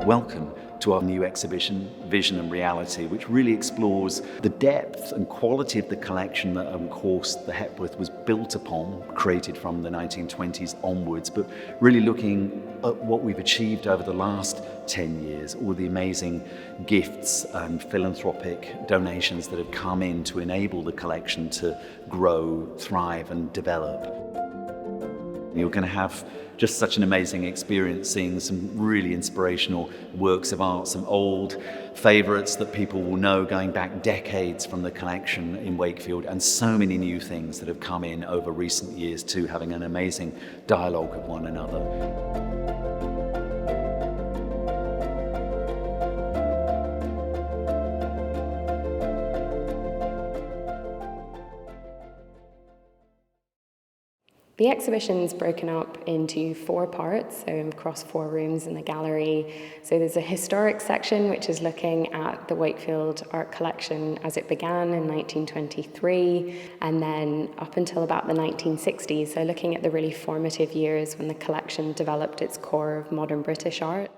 Welcome to our new exhibition, Vision and Reality, which really explores the depth and quality of the collection that, of course, the Hepworth was built upon, created from the 1920s onwards, but really looking at what we've achieved over the last 10 years, all the amazing gifts and philanthropic donations that have come in to enable the collection to grow, thrive, and develop. You're going to have just such an amazing experience seeing some really inspirational works of art, some old favourites that people will know going back decades from the collection in Wakefield, and so many new things that have come in over recent years too, having an amazing dialogue with one another. The exhibition's broken up into 4 parts, so across 4 rooms in the gallery. So there's a historic section, which is looking at the Wakefield art collection as it began in 1923, and then up until about the 1960s, so looking at the really formative years when the collection developed its core of modern British art.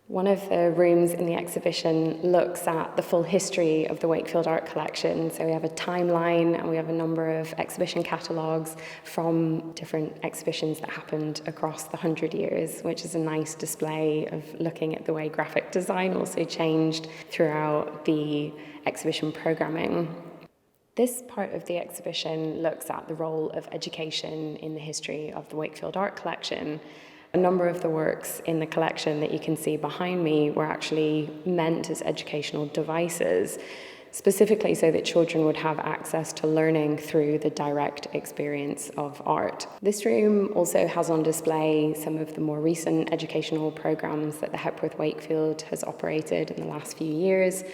One of the rooms in the exhibition looks at the full history of the Wakefield art collection. So we have a timeline and we have a number of exhibition catalogues from different exhibitions that happened across the 100 years, which is a nice display of looking at the way graphic design also changed throughout the exhibition programming. This part of the exhibition looks at the role of education in the history of the Wakefield art collection. A number of the works in the collection that you can see behind me were actually meant as educational devices, specifically so that children would have access to learning through the direct experience of art. This room also has on display some of the more recent educational programs that the Hepworth Wakefield has operated in the last few years.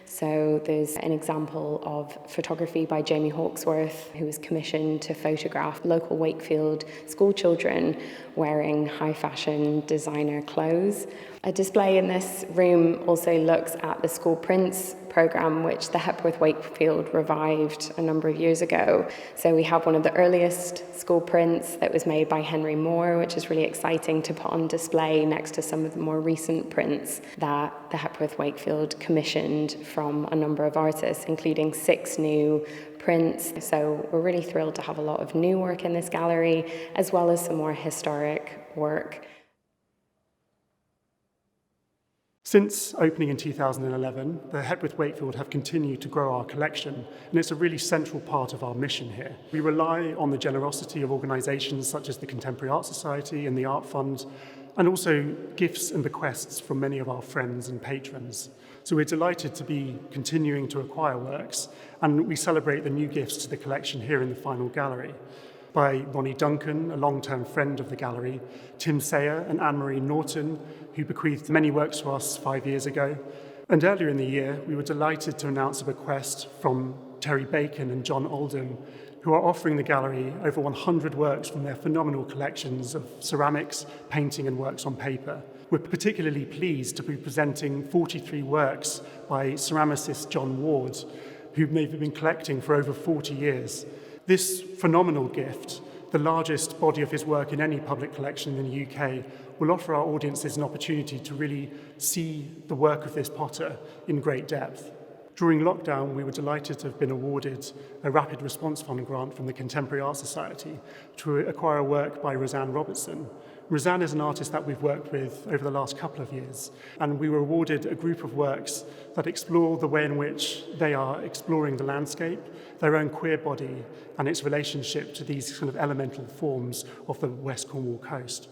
So there's an example of photography by Jamie Hawksworth, who was commissioned to photograph local Wakefield school children wearing high fashion designer clothes. A display in this room also looks at the school prints program, which the Hepworth Wakefield revived a number of years ago. So we have one of the earliest school prints that was made by Henry Moore, which is really exciting to put on display next to some of the more recent prints that the Hepworth Wakefield commissioned from a number of artists, including 6 new prints. So we're really thrilled to have a lot of new work in this gallery, as well as some more historic work. Since opening in 2011, the Hepworth Wakefield have continued to grow our collection, and it's a really central part of our mission here. We rely on the generosity of organisations such as the Contemporary Art Society and the Art Fund, and also gifts and bequests from many of our friends and patrons. So we're delighted to be continuing to acquire works, and we celebrate the new gifts to the collection here in the final gallery by Ronnie Duncan, a long-term friend of the gallery, Tim Sayer and Anne-Marie Norton, who bequeathed many works to us 5 years ago. And earlier in the year, we were delighted to announce a bequest from Terry Bacon and John Oldham, who are offering the gallery over 100 works from their phenomenal collections of ceramics, painting and works on paper. We're particularly pleased to be presenting 43 works by ceramicist John Ward, who they've been collecting for over 40 years. This phenomenal gift, the largest body of his work in any public collection in the UK, will offer our audiences an opportunity to really see the work of this potter in great depth. During lockdown, we were delighted to have been awarded a Rapid Response Fund grant from the Contemporary Art Society to acquire a work by Roseanne Robertson. Roseanne is an artist that we've worked with over the last couple of years, and we were awarded a group of works that explore the way in which they are exploring the landscape, their own queer body, and its relationship to these kind of elemental forms of the West Cornwall coast.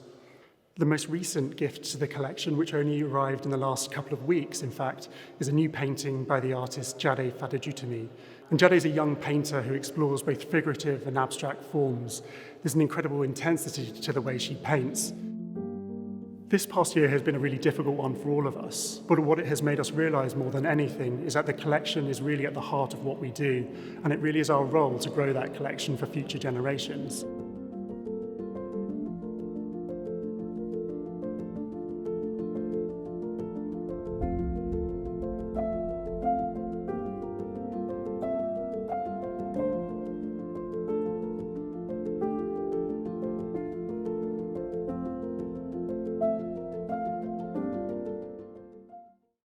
The most recent gift to the collection, which only arrived in the last couple of weeks, in fact, is a new painting by the artist Jade Fadajutami. And Jade is a young painter who explores both figurative and abstract forms. There's an incredible intensity to the way she paints. This past year has been a really difficult one for all of us, but what it has made us realise more than anything is that the collection is really at the heart of what we do, and it really is our role to grow that collection for future generations.